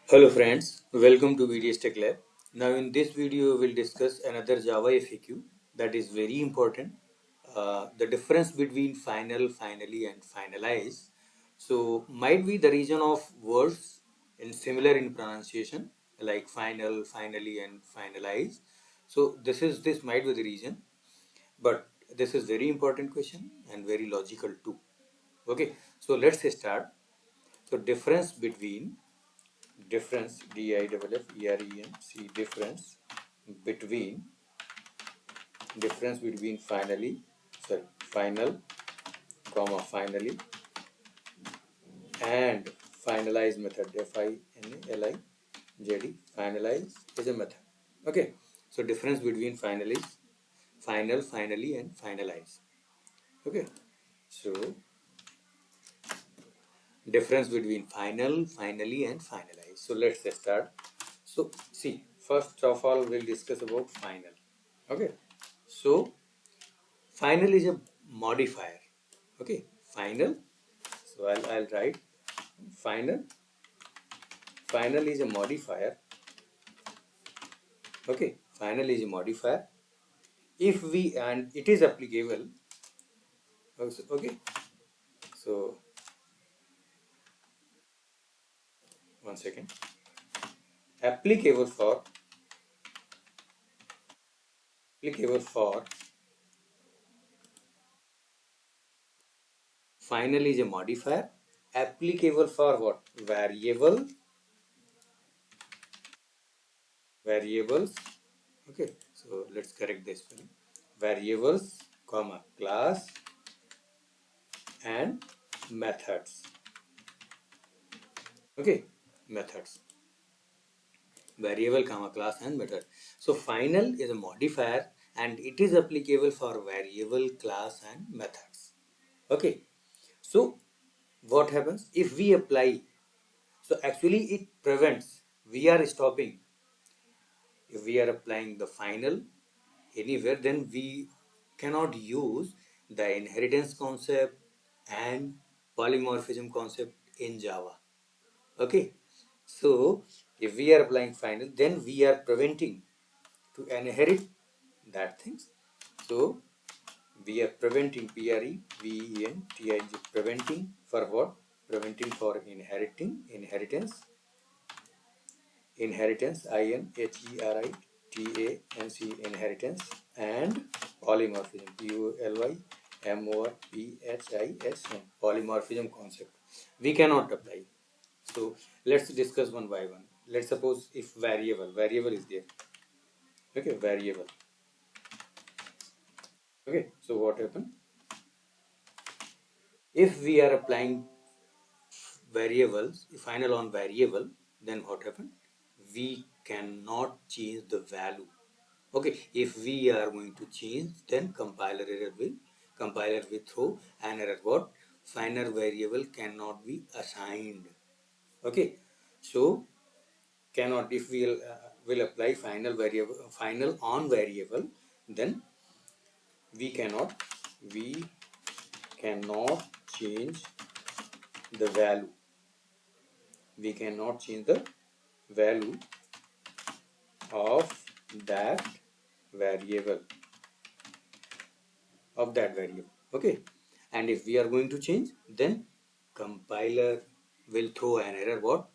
Hello friends, welcome to VDS Tech Lab. Now in this video we will discuss another Java FAQ that is very important. The difference between final, finally and finalize. So might be the region of words in similar in pronunciation like final, finally and finalize. So this might be the reason, but this is very important question and very logical too. Okay, so let's start. So difference DIFFERENC between finally final finally and finalize method finalize is a method. Okay, so difference between finally and finalize. Okay, so difference between finally and finalize. So let's start. So see, first of all we'll discuss about final. Okay, so final is a modifier. Okay, final. So I'll write final. Final is a modifier. Okay, final is a modifier. If we and it is applicable. Okay, so one second. Applicable for final is a modifier. Applicable for what? Variables. Okay, so let's correct this spelling. Variables, comma, class and methods. Okay, methods. Variable, comma, class and method. So final is a modifier and it is applicable for variable, class and methods. Okay, so what happens if we apply? So actually it prevents, we are stopping. If we are applying the final anywhere, then we cannot use the inheritance concept and polymorphism concept in Java. Okay, so if we are applying final, then we are preventing to inherit that things. So we are preventing preventing for what? Preventing for inheritance inheritance and polymorphism polymorphism concept we cannot apply. So let's discuss one by one. Let's suppose if variable is there. Okay, variable. Okay, so what happened if we are applying variables final on variable, then what happened? We cannot change the value. Okay, if we are going to change, then compiler will throw an error. What? Final variable cannot be assigned. Okay, so cannot, if we will apply final on variable, then we cannot change the value. We cannot change the value of that variable. Okay, and if we are going to change, then compiler will throw an error. What?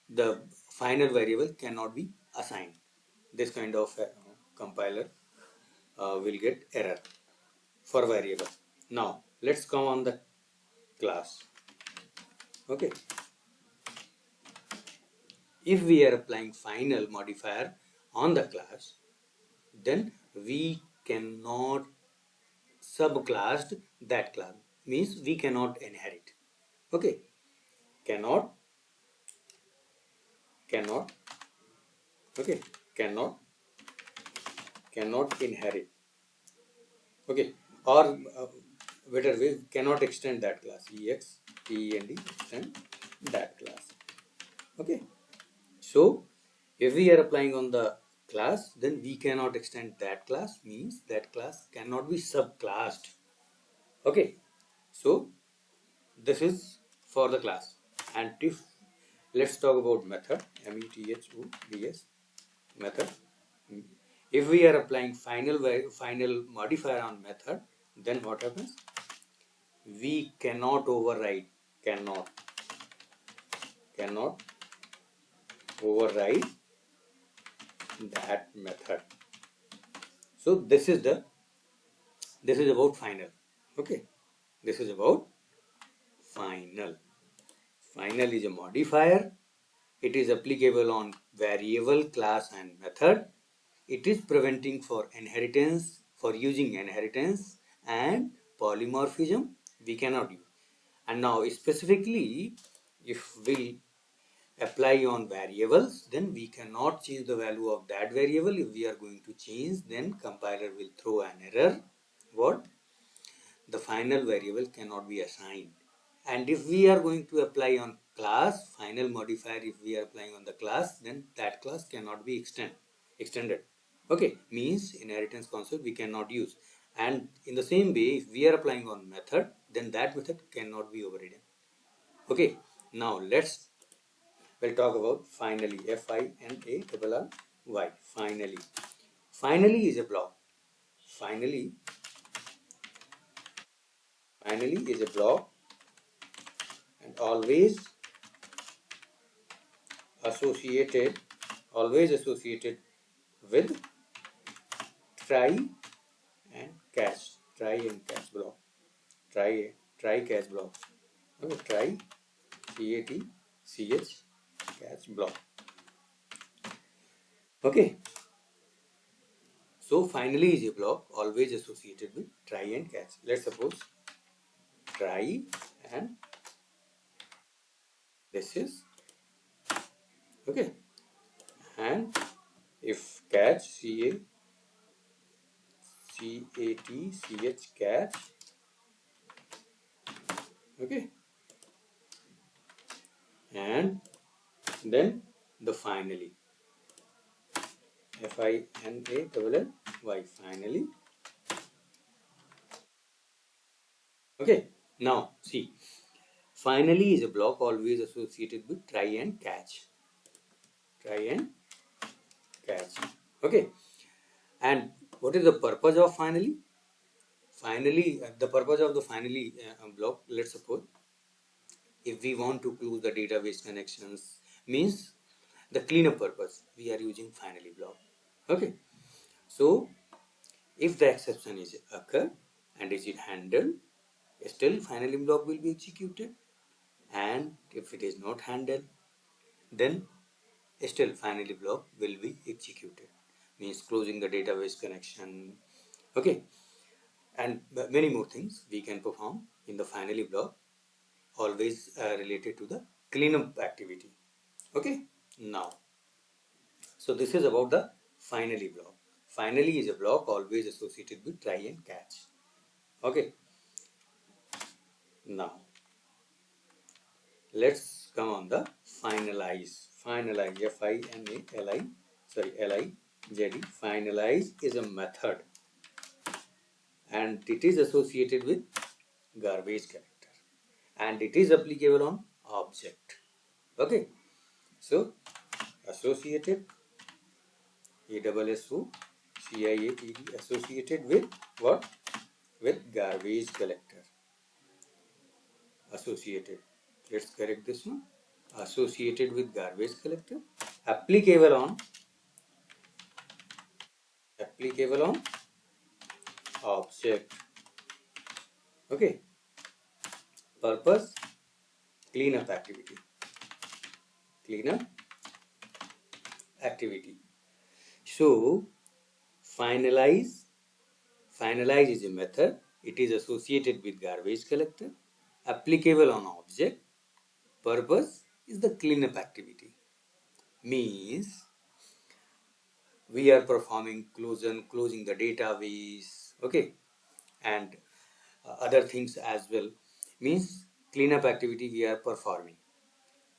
The final variable cannot be assigned. This kind of compiler will get error for variable. Now let's come on the class. Okay, if we are applying final modifier on the class, then we cannot subclass that class, means we cannot inherit. Okay, cannot okay, cannot inherit. Okay, or better way, cannot extend that class. Extend that class. Okay, so if we are applying on the class, then we cannot extend that class, means that class cannot be subclassed. Okay, so this is for the class. And if let's talk about method, methods, method. If we are applying final modifier on method, then what happens? We cannot override, cannot override that method. So this is about final. Okay, this is about final. Final is a modifier. It is applicable on variable, class, and method. It is preventing for inheritance, for using inheritance and polymorphism. We cannot use. And now specifically, if we apply on variables, then we cannot change the value of that variable. If we are going to change, then compiler will throw an error. What? The final variable cannot be assigned. And if we are going to apply on class, final modifier, if we are applying on the class, then that class cannot be extended. Okay, means inheritance concept we cannot use. And in the same way, if we are applying on method, then that method cannot be overridden. Okay, now we'll talk about finally, Finally. Finally is a block. Finally is a block and always associated with try and catch block. Try catch block. Okay, try CATCH catch block. Okay. So finally is a block always associated with try and catch. Let's suppose try and this is okay, and if catch CATCH catch, okay, and then the finally FINALLY finally. Okay, now see, finally is a block always associated with try and catch. Okay, and what is the purpose of finally? The purpose of the finally block, let's suppose if we want to close the database connections, means the cleanup purpose, we are using finally block. Okay, so if the exception is occur and is it handled, still finally block will be executed, and if it is not handled, then still finally block will be executed, means closing the database connection. Okay, and many more things we can perform in the finally block, always related to the cleanup activity. Okay, now so this is about the finally block. Finally is a block always associated with try and catch. Okay, now let's come on the finalize. Finalize is a method and it is associated with garbage collector and it is applicable on object. Okay, so associated associated with what? With garbage collector. Associated, let's correct this one, associated with garbage collector, applicable on object. Okay, purpose cleanup activity. So finalize is a method, it is associated with garbage collector, applicable on object, purpose is the cleanup activity, means we are performing closing the database, okay, and other things as well, means cleanup activity we are performing.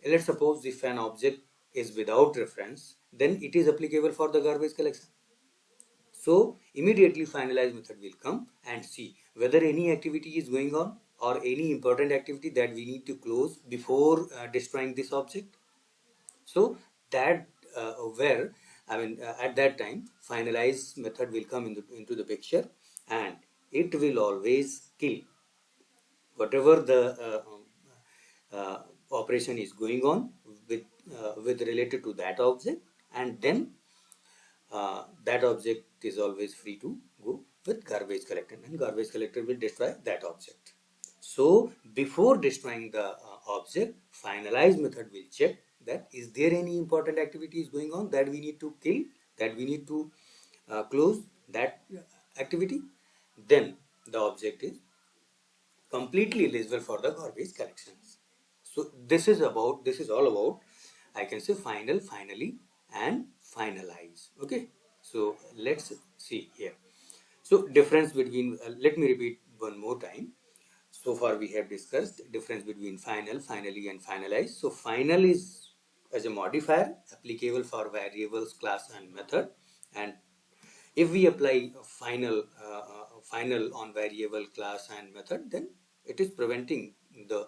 Let's suppose if an object is without reference, then it is applicable for the garbage collection. So immediately finalize method will come and see whether any activity is going on or any important activity that we need to close before destroying this object. So that where at that time finalize method will come into the picture, and it will always kill whatever the operation is going on with related to that object, and then that object is always free to go with garbage collector, and garbage collector will destroy that object. So before destroying the object, finalize method will check that is there any important activities going on that we need to kill, that we need to close that activity. Then the object is completely eligible for the garbage collections. So this is all about, I can say, finally, and finalize. Okay. So let's see here. So difference between, let me repeat one more time. So far we have discussed difference between final, finally, and finalize. So final is as a modifier applicable for variables, class, and method. And if we apply final on variable, class, and method, then it is preventing the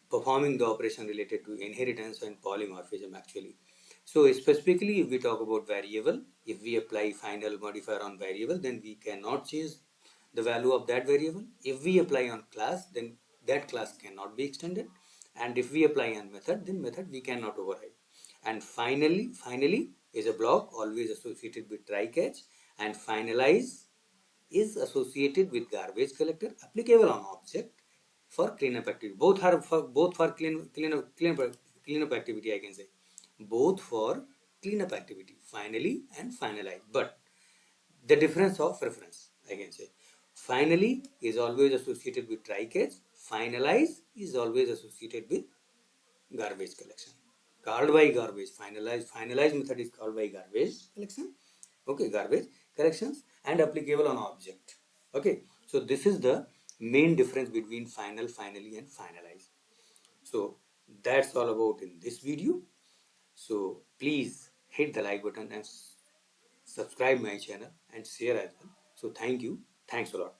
performing the operation related to inheritance and polymorphism actually. So specifically, if we talk about variable, if we apply final modifier on variable, then we cannot change the value of that variable. If we apply on class, then that class cannot be extended. And if we apply on method, then method we cannot override. And finally is a block always associated with try catch, and finalize is associated with garbage collector applicable on object for cleanup activity. Both for cleanup activity, I can say. Both for cleanup activity, finally and finalize. But the difference of reference, I can say. Finally is always associated with try catch. Finalize is always associated with garbage collection. Called by garbage. Finalize method is called by garbage collection. Okay, garbage collections and applicable on object. Okay, so this is the main difference between final, finally, and finalize. So that's all about in this video. So please hit the like button and subscribe my channel and share as well. So thank you. Thanks a lot.